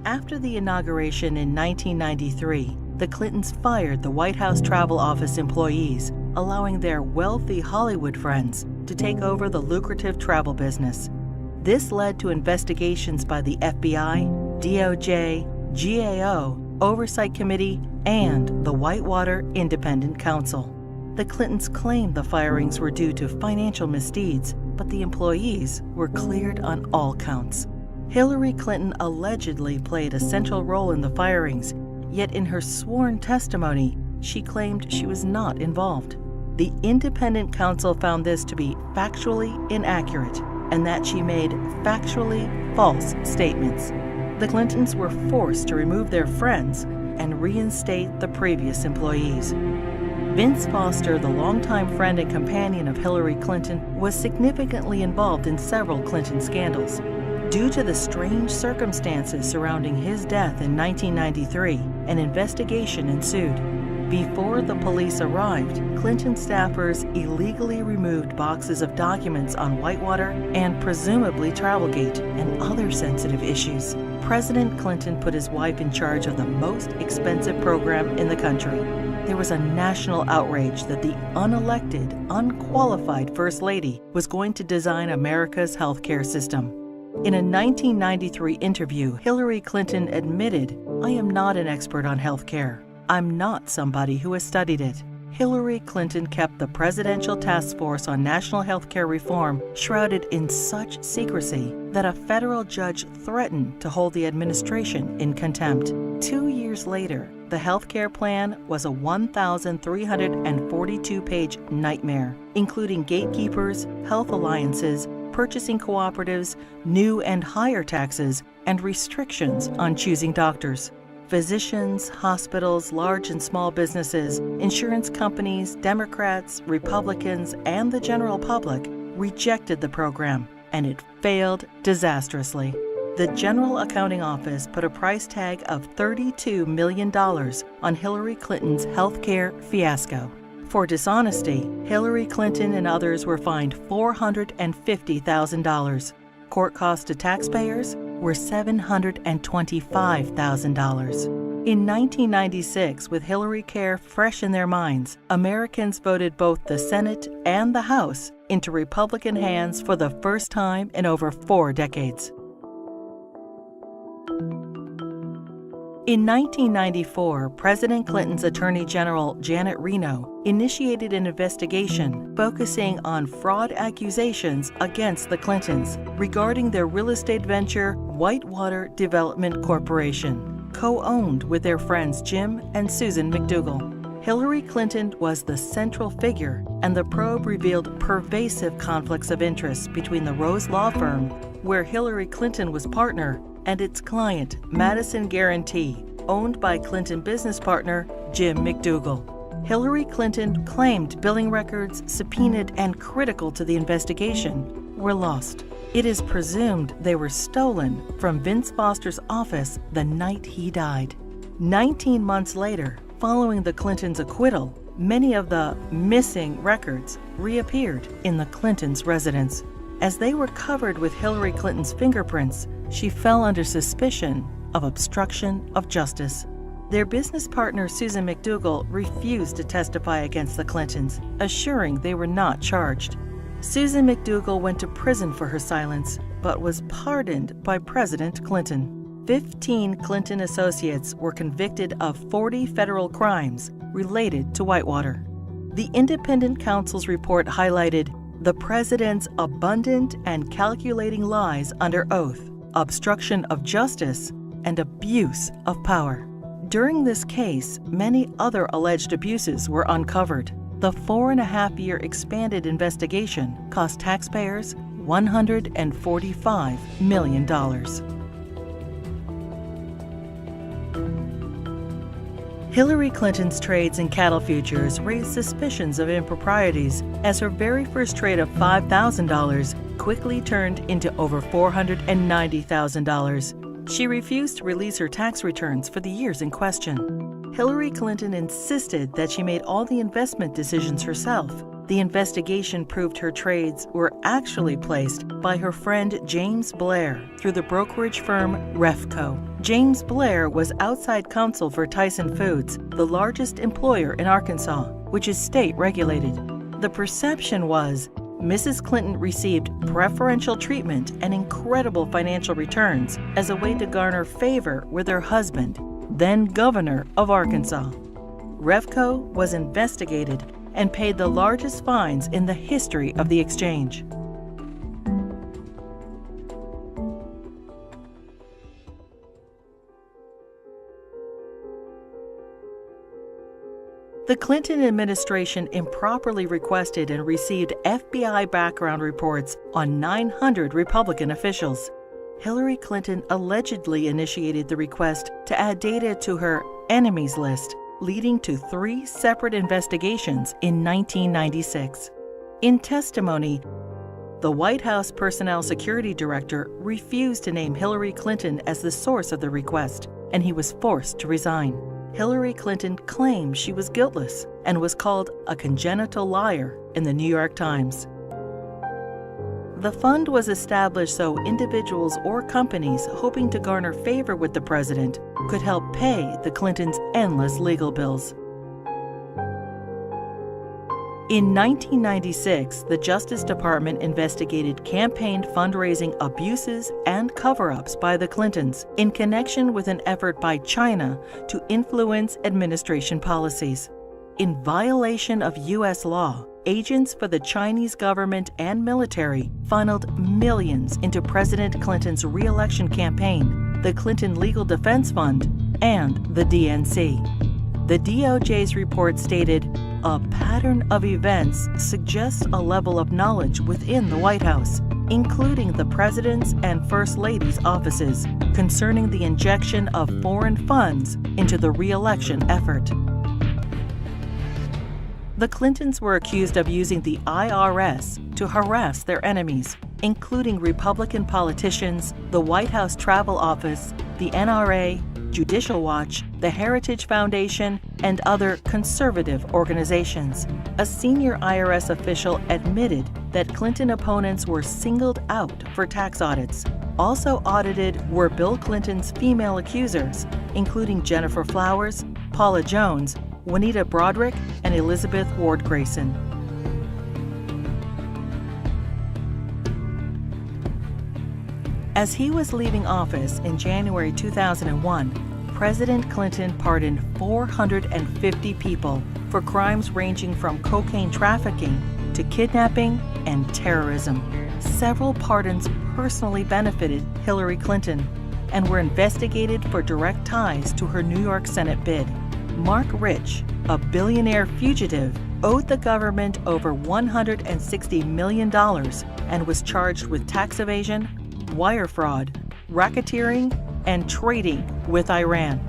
After the inauguration in 1993, the Clintons fired the White House Travel Office employees, allowing their wealthy Hollywood friends to take over the lucrative travel business. This led to investigations by the FBI, DOJ, GAO, Oversight Committee, and the Whitewater Independent Counsel. The Clintons claimed the firings were due to financial misdeeds, but the employees were cleared on all counts. Hillary Clinton allegedly played a central role in the firings, yet in her sworn testimony, she claimed she was not involved. The independent counsel found this to be factually inaccurate and that she made factually false statements. The Clintons were forced to remove their friends and reinstate the previous employees. Vince Foster, the longtime friend and companion of Hillary Clinton, was significantly involved in several Clinton scandals. Due to the strange circumstances surrounding his death in 1993, an investigation ensued. Before the police arrived, Clinton staffers illegally removed boxes of documents on Whitewater and presumably Travelgate and other sensitive issues. President Clinton put his wife in charge of the most expensive program in the country. There was a national outrage that the unelected, unqualified First Lady was going to design America's healthcare system. In a 1993 interview, Hillary Clinton admitted, "I am not an expert on healthcare. I'm not somebody who has studied it." Hillary Clinton kept the Presidential Task Force on National Healthcare Reform shrouded in such secrecy that a federal judge threatened to hold the administration in contempt. 2 years later, the healthcare plan was a 1,342-page nightmare, including gatekeepers, health alliances, purchasing cooperatives, new and higher taxes, and restrictions on choosing doctors. Physicians, hospitals, large and small businesses, insurance companies, Democrats, Republicans, and the general public rejected the program, and it failed disastrously. The General Accounting Office put a price tag of $32 million on Hillary Clinton's healthcare fiasco. For dishonesty, Hillary Clinton and others were fined $450,000. Court costs to taxpayers were $725,000. In 1996, with Hillary Care fresh in their minds, Americans voted both the Senate and the House into Republican hands for the first time in over 4 decades. In 1994, President Clinton's Attorney General Janet Reno initiated an investigation focusing on fraud accusations against the Clintons regarding their real estate venture, Whitewater Development Corporation, co-owned with their friends Jim and Susan McDougal. Hillary Clinton was the central figure, and the probe revealed pervasive conflicts of interest between the Rose Law Firm, where Hillary Clinton was partner, and its client, Madison Guaranty, owned by Clinton business partner Jim McDougal. Hillary Clinton claimed billing records subpoenaed and critical to the investigation were lost. It is presumed they were stolen from Vince Foster's office the night he died. 19 months later, following the Clintons' acquittal, many of the missing records reappeared in the Clintons' residence. As they were covered with Hillary Clinton's fingerprints, she fell under suspicion of obstruction of justice. Their business partner, Susan McDougal, refused to testify against the Clintons, assuring they were not charged. Susan McDougal went to prison for her silence, but was pardoned by President Clinton. 15 Clinton associates were convicted of 40 federal crimes related to Whitewater. The independent counsel's report highlighted the president's abundant and calculating lies under oath, obstruction of justice, and abuse of power. During this case, many other alleged abuses were uncovered. The 4.5-year expanded investigation cost taxpayers $145 million. Hillary Clinton's trades in cattle futures raised suspicions of improprieties as her very first trade of $5,000 quickly turned into over $490,000. She refused to release her tax returns for the years in question. Hillary Clinton insisted that she made all the investment decisions herself, The investigation proved her trades were actually placed by her friend James Blair through the brokerage firm Refco. James Blair was outside counsel for Tyson Foods, the largest employer in Arkansas, which is state-regulated. The perception was Mrs. Clinton received preferential treatment and incredible financial returns as a way to garner favor with her husband, then governor of Arkansas. Refco was investigated and paid the largest fines in the history of the exchange. The Clinton administration improperly requested and received FBI background reports on 900 Republican officials. Hillary Clinton allegedly initiated the request to add data to her enemies list, leading to 3 separate investigations in 1996. In testimony, the White House Personnel Security Director refused to name Hillary Clinton as the source of the request, and he was forced to resign. Hillary Clinton claimed she was guiltless and was called a congenital liar in the New York Times. The fund was established so individuals or companies hoping to garner favor with the president could help pay the Clintons' endless legal bills. In 1996, the Justice Department investigated campaign fundraising abuses and cover-ups by the Clintons in connection with an effort by China to influence administration policies. In violation of U.S. law, agents for the Chinese government and military funneled millions into President Clinton's re-election campaign, the Clinton Legal Defense Fund, and the DNC. The DOJ's report stated, "A pattern of events suggests a level of knowledge within the White House, including the President's and First Lady's offices, concerning the injection of foreign funds into the re-election effort." The Clintons were accused of using the IRS to harass their enemies, including Republican politicians, the White House Travel Office, the NRA, Judicial Watch, the Heritage Foundation, and other conservative organizations. A senior IRS official admitted that Clinton opponents were singled out for tax audits. Also audited were Bill Clinton's female accusers, including Jennifer Flowers, Paula Jones, Juanita Broaddrick, and Elizabeth Ward Grayson. As he was leaving office in January 2001, President Clinton pardoned 450 people for crimes ranging from cocaine trafficking to kidnapping and terrorism. Several pardons personally benefited Hillary Clinton and were investigated for direct ties to her New York Senate bid. Mark Rich, a billionaire fugitive, owed the government over $160 million and was charged with tax evasion, wire fraud, racketeering, and trading with Iran.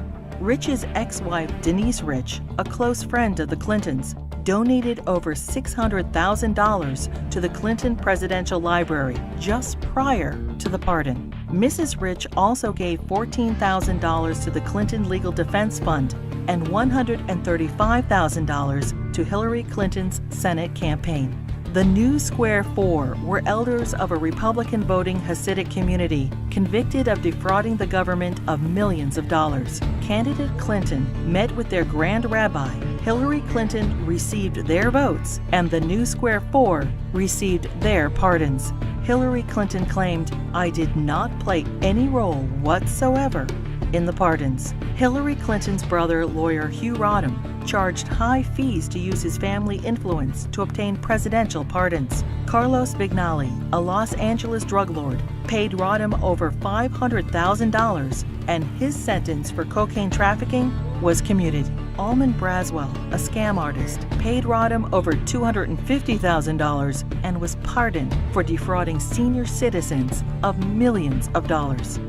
Rich's ex-wife, Denise Rich, a close friend of the Clintons, donated over $600,000 to the Clinton Presidential Library just prior to the pardon. Mrs. Rich also gave $14,000 to the Clinton Legal Defense Fund and $135,000 to Hillary Clinton's Senate campaign. The New Square Four were elders of a Republican voting Hasidic community convicted of defrauding the government of millions of dollars. Candidate Clinton met with their Grand Rabbi. Hillary Clinton received their votes, and the New Square Four received their pardons. Hillary Clinton claimed, "I did not play any role whatsoever in the pardons." Hillary Clinton's brother, lawyer Hugh Rodham, charged high fees to use his family influence to obtain presidential pardons. Carlos Vignali, a Los Angeles drug lord, paid Rodham over $500,000, and his sentence for cocaine trafficking was commuted. Almond Braswell, a scam artist, paid Rodham over $250,000 and was pardoned for defrauding senior citizens of millions of dollars.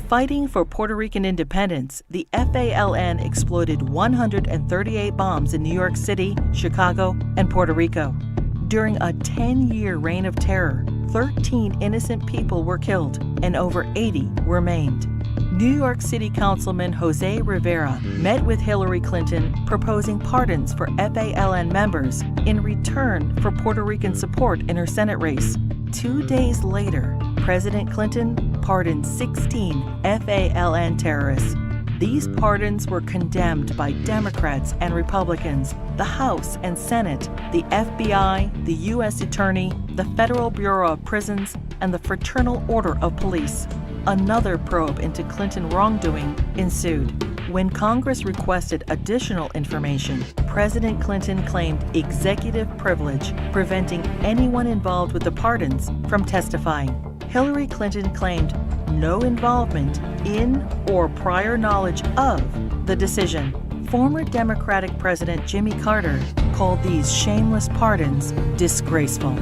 Fighting for Puerto Rican independence, the FALN exploded 138 bombs in New York City, Chicago, and Puerto Rico. During a 10-year reign of terror, 13 innocent people were killed and over 80 were maimed. New York City Councilman Jose Rivera met with Hillary Clinton proposing pardons for FALN members in return for Puerto Rican support in her Senate race. 2 days later, President Clinton pardoned 16 FALN terrorists. These pardons were condemned by Democrats and Republicans, the House and Senate, the FBI, the U.S. Attorney, the Federal Bureau of Prisons, and the Fraternal Order of Police. Another probe into Clinton wrongdoing ensued. When Congress requested additional information, President Clinton claimed executive privilege, preventing anyone involved with the pardons from testifying. Hillary Clinton claimed no involvement in or prior knowledge of the decision. Former Democratic President Jimmy Carter called these shameless pardons disgraceful.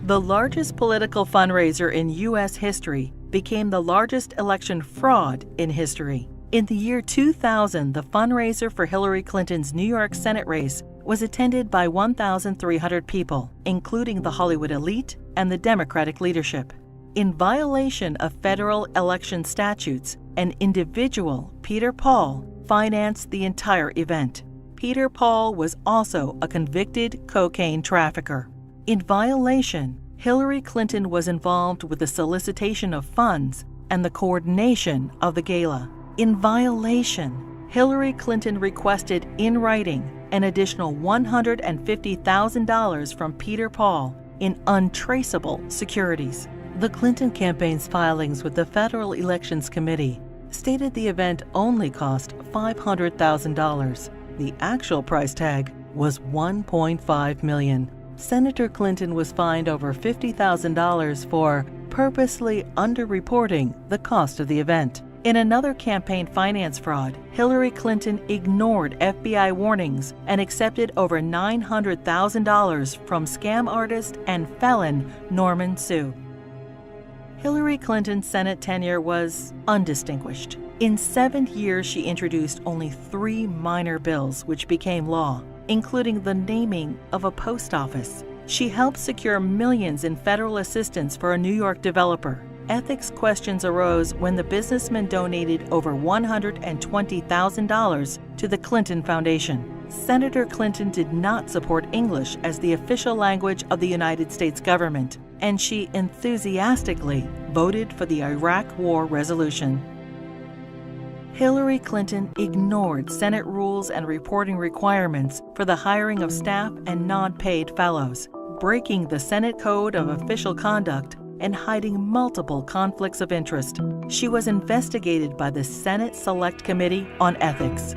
The largest political fundraiser in U.S. history became the largest election fraud in history. In the year 2000, the fundraiser for Hillary Clinton's New York Senate race was attended by 1,300 people, including the Hollywood elite and the Democratic leadership. In violation of federal election statutes, an individual, Peter Paul, financed the entire event. Peter Paul was also a convicted cocaine trafficker. In violation, Hillary Clinton was involved with the solicitation of funds and the coordination of the gala. In violation, Hillary Clinton requested in writing an additional $150,000 from Peter Paul in untraceable securities. The Clinton campaign's filings with the Federal Elections Committee stated the event only cost $500,000. The actual price tag was $1.5 million. Senator Clinton was fined over $50,000 for purposely underreporting the cost of the event. In another campaign finance fraud, Hillary Clinton ignored FBI warnings and accepted over $900,000 from scam artist and felon Norman Suh. Hillary Clinton's Senate tenure was undistinguished. In 7 years, she introduced only 3 minor bills which became law, including the naming of a post office. She helped secure millions in federal assistance for a New York developer. Ethics questions arose when the businessman donated over $120,000 to the Clinton Foundation. Senator Clinton did not support English as the official language of the United States government, and she enthusiastically voted for the Iraq War resolution. Hillary Clinton ignored Senate rules and reporting requirements for the hiring of staff and non-paid fellows, breaking the Senate Code of Official Conduct and hiding multiple conflicts of interest. She was investigated by the Senate Select Committee on Ethics.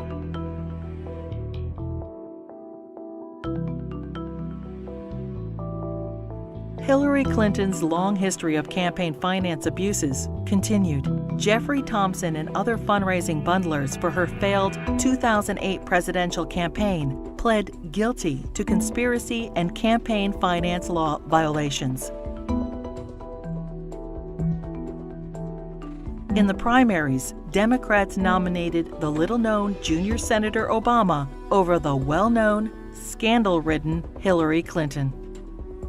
Hillary Clinton's long history of campaign finance abuses continued. Jeffrey Thompson and other fundraising bundlers for her failed 2008 presidential campaign pled guilty to conspiracy and campaign finance law violations. In the primaries, Democrats nominated the little-known junior Senator Obama over the well-known, scandal-ridden Hillary Clinton.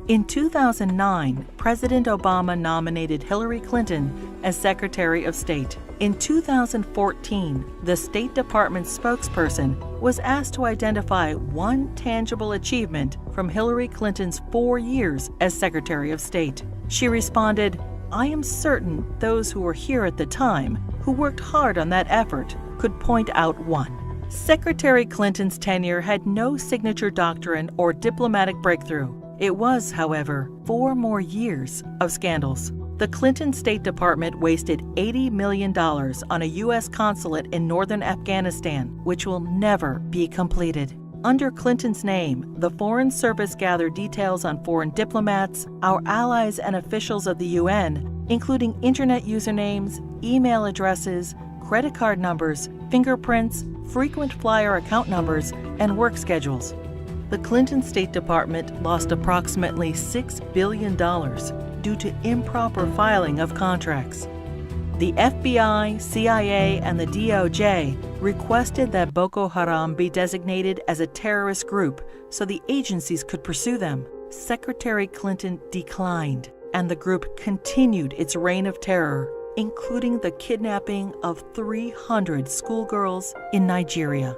In 2009, President Obama nominated Hillary Clinton as Secretary of State. In 2014, the State Department spokesperson was asked to identify one tangible achievement from Hillary Clinton's 4 years as Secretary of State. She responded, "I am certain those who were here at the time, who worked hard on that effort, could point out one." Secretary Clinton's tenure had no signature doctrine or diplomatic breakthrough. It was, however, 4 more years of scandals. The Clinton State Department wasted $80 million on a U.S. consulate in northern Afghanistan, which will never be completed. Under Clinton's name, the Foreign Service gathered details on foreign diplomats, our allies and officials of the UN, including internet usernames, email addresses, credit card numbers, fingerprints, frequent flyer account numbers, and work schedules. The Clinton State Department lost approximately $6 billion due to improper filing of contracts. The FBI, CIA, and the DOJ requested that Boko Haram be designated as a terrorist group so the agencies could pursue them. Secretary Clinton declined, and the group continued its reign of terror, including the kidnapping of 300 schoolgirls in Nigeria.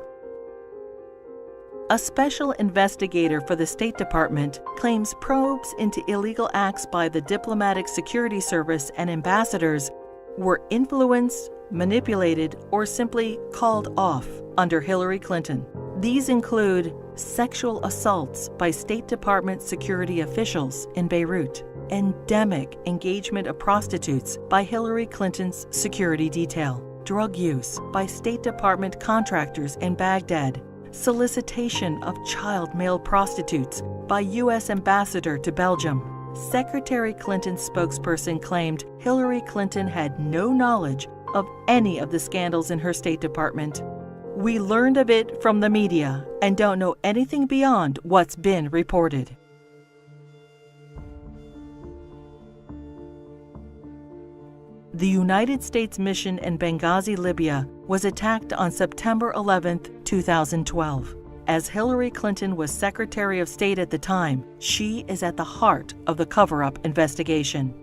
A special investigator for the State Department claims probes into illegal acts by the Diplomatic Security Service and ambassadors were influenced, manipulated, or simply called off under Hillary Clinton. These include sexual assaults by State Department security officials in Beirut, endemic engagement of prostitutes by Hillary Clinton's security detail, drug use by State Department contractors in Baghdad, solicitation of child male prostitutes by U.S. Ambassador to Belgium. Secretary Clinton's spokesperson claimed Hillary Clinton had no knowledge of any of the scandals in her State Department. We learned of it from the media and don't know anything beyond what's been reported. The United States mission in Benghazi, Libya, was attacked on September 11, 2012. As Hillary Clinton was Secretary of State at the time, she is at the heart of the cover-up investigation.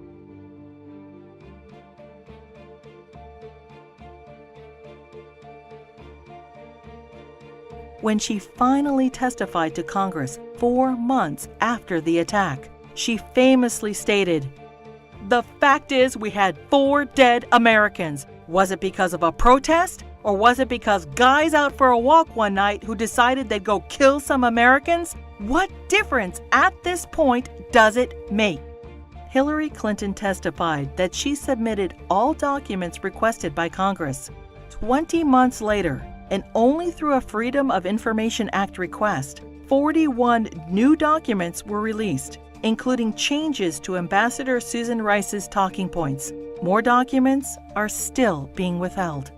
When she finally testified to Congress 4 months after the attack, she famously stated, "The fact is we had 4 dead Americans. Was it because of a protest? Or was it because guys out for a walk one night who decided they'd go kill some Americans? What difference at this point does it make?" Hillary Clinton testified that she submitted all documents requested by Congress. 20 months later, and only through a Freedom of Information Act request, 41 new documents were released, including changes to Ambassador Susan Rice's talking points. More documents are still being withheld.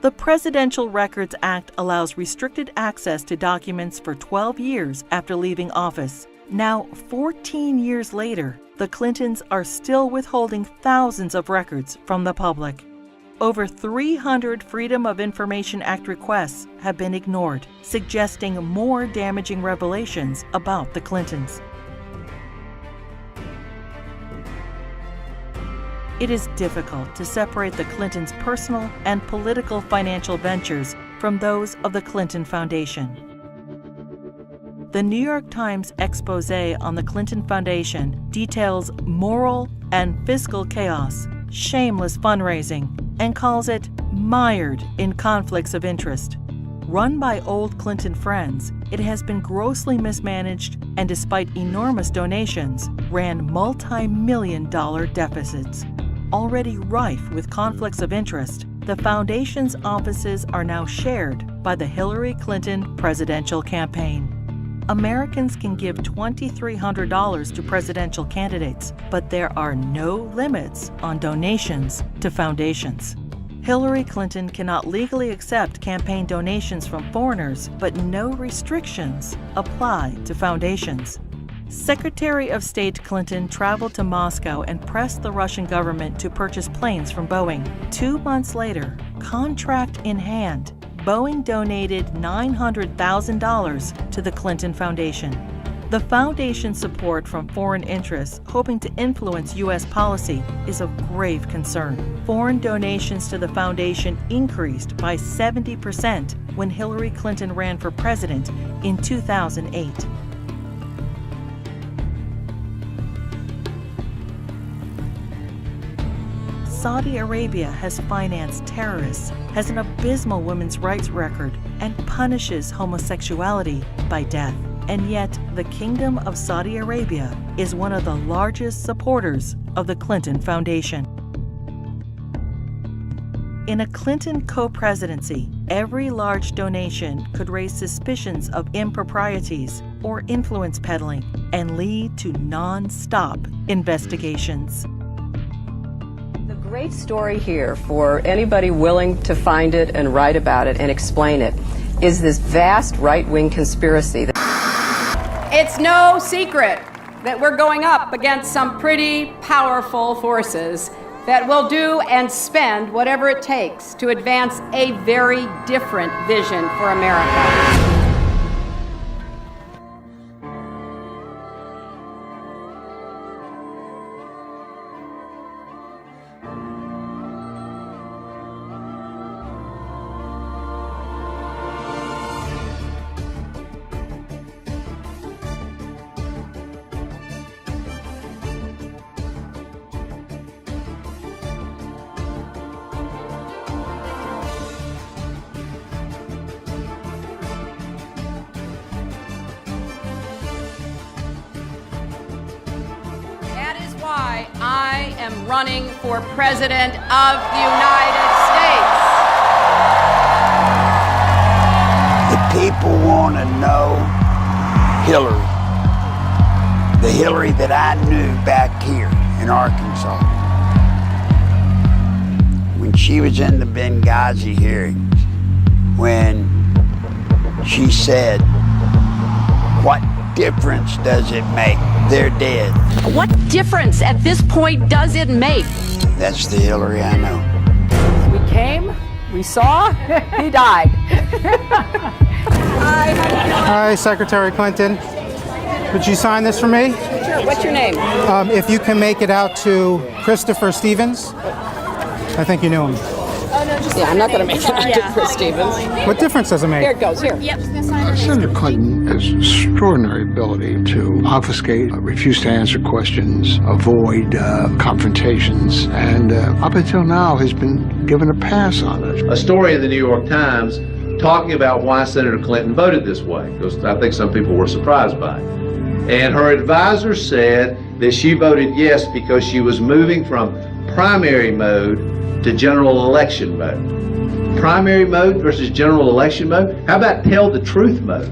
The Presidential Records Act allows restricted access to documents for 12 years after leaving office. Now, 14 years later, the Clintons are still withholding thousands of records from the public. Over 300 Freedom of Information Act requests have been ignored, suggesting more damaging revelations about the Clintons. It is difficult to separate the Clintons' personal and political financial ventures from those of the Clinton Foundation. The New York Times expose on the Clinton Foundation details moral and fiscal chaos, shameless fundraising, and calls it mired in conflicts of interest. Run by old Clinton friends, it has been grossly mismanaged and, despite enormous donations, ran multi-million-dollar deficits. Already rife with conflicts of interest, the foundation's offices are now shared by the Hillary Clinton presidential campaign. Americans can give $2,300 to presidential candidates, but there are no limits on donations to foundations. Hillary Clinton cannot legally accept campaign donations from foreigners, but no restrictions apply to foundations. Secretary of State Clinton traveled to Moscow and pressed the Russian government to purchase planes from Boeing. 2 months later, contract in hand, Boeing donated $900,000 to the Clinton Foundation. The foundation's support from foreign interests hoping to influence U.S. policy is of grave concern. Foreign donations to the foundation increased by 70% when Hillary Clinton ran for president in 2008. Saudi Arabia has financed terrorists, has an abysmal women's rights record, and punishes homosexuality by death. And yet, the Kingdom of Saudi Arabia is one of the largest supporters of the Clinton Foundation. In a Clinton co-presidency, every large donation could raise suspicions of improprieties or influence peddling and lead to non-stop investigations. Great story here for anybody willing to find it and write about it and explain it is this vast right-wing conspiracy. It's no secret that we're going up against some pretty powerful forces that will do and spend whatever it takes to advance a very different vision for America. am running for President of the United States. The people want to know Hillary. The Hillary that I knew back here in Arkansas. When she was in the Benghazi hearings, when she said, "What difference does it make? They're dead." What difference at this point does it make? That's the Hillary I know. We came, we saw, he died. Hi, Secretary Clinton. Would you sign this for me? Sure, what's your name? If you can make it out to Christopher Stevens. I think you knew him. Yeah, I'm not going to make it out to Chris Stevens. What difference does it make? Here it goes, here. Senator Clinton has extraordinary ability to obfuscate, refuse to answer questions, avoid confrontations, and up until now has been given a pass on it. A story in the New York Times talking about why Senator Clinton voted this way, because I think some people were surprised by it. And her advisor said that she voted yes because she was moving from primary mode to general election mode. Primary mode versus general election mode? How about tell the truth mode?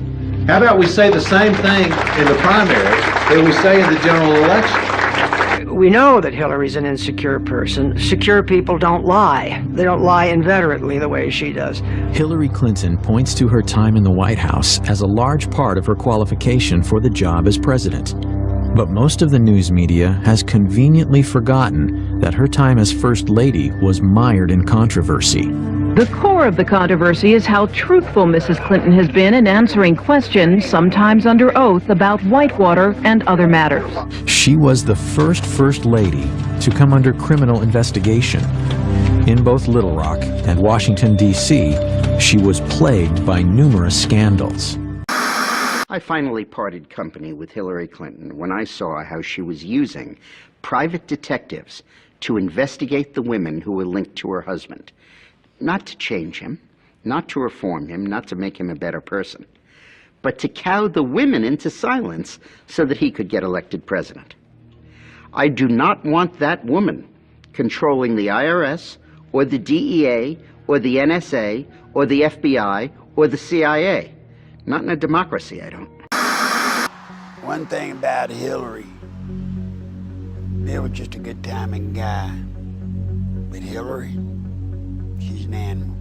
How about we say the same thing in the primary that we say in the general election? We know that Hillary's an insecure person. Secure people don't lie. They don't lie inveterately the way she does. Hillary Clinton points to her time in the White House as a large part of her qualification for the job as president. But most of the news media has conveniently forgotten that her time as First Lady was mired in controversy. The core of the controversy is how truthful Mrs. Clinton has been in answering questions, sometimes under oath, about Whitewater and other matters. She was the First Lady to come under criminal investigation. In both Little Rock and Washington, D.C., she was plagued by numerous scandals. I finally parted company with Hillary Clinton when I saw how she was using private detectives to investigate the women who were linked to her husband. Not to change him, not to reform him, not to make him a better person, but to cow the women into silence so that he could get elected president. I do not want that woman controlling the IRS or the DEA or the NSA or the FBI or the CIA. Not in a democracy, I don't. One thing about Hillary, Bill was just a good timing guy. But Hillary, she's an animal.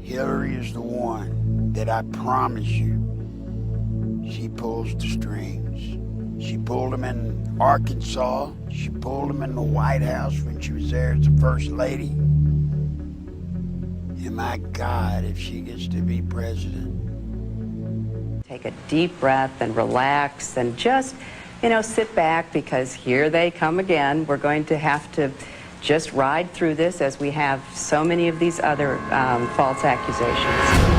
Hillary is the one that I promise you, she pulls the strings. She pulled them in Arkansas. She pulled them in the White House when she was there as the First Lady. And my God, if she gets to be president. Take a deep breath and relax and just, sit back, because here they come again. We're going to have to just ride through this as we have so many of these other false accusations.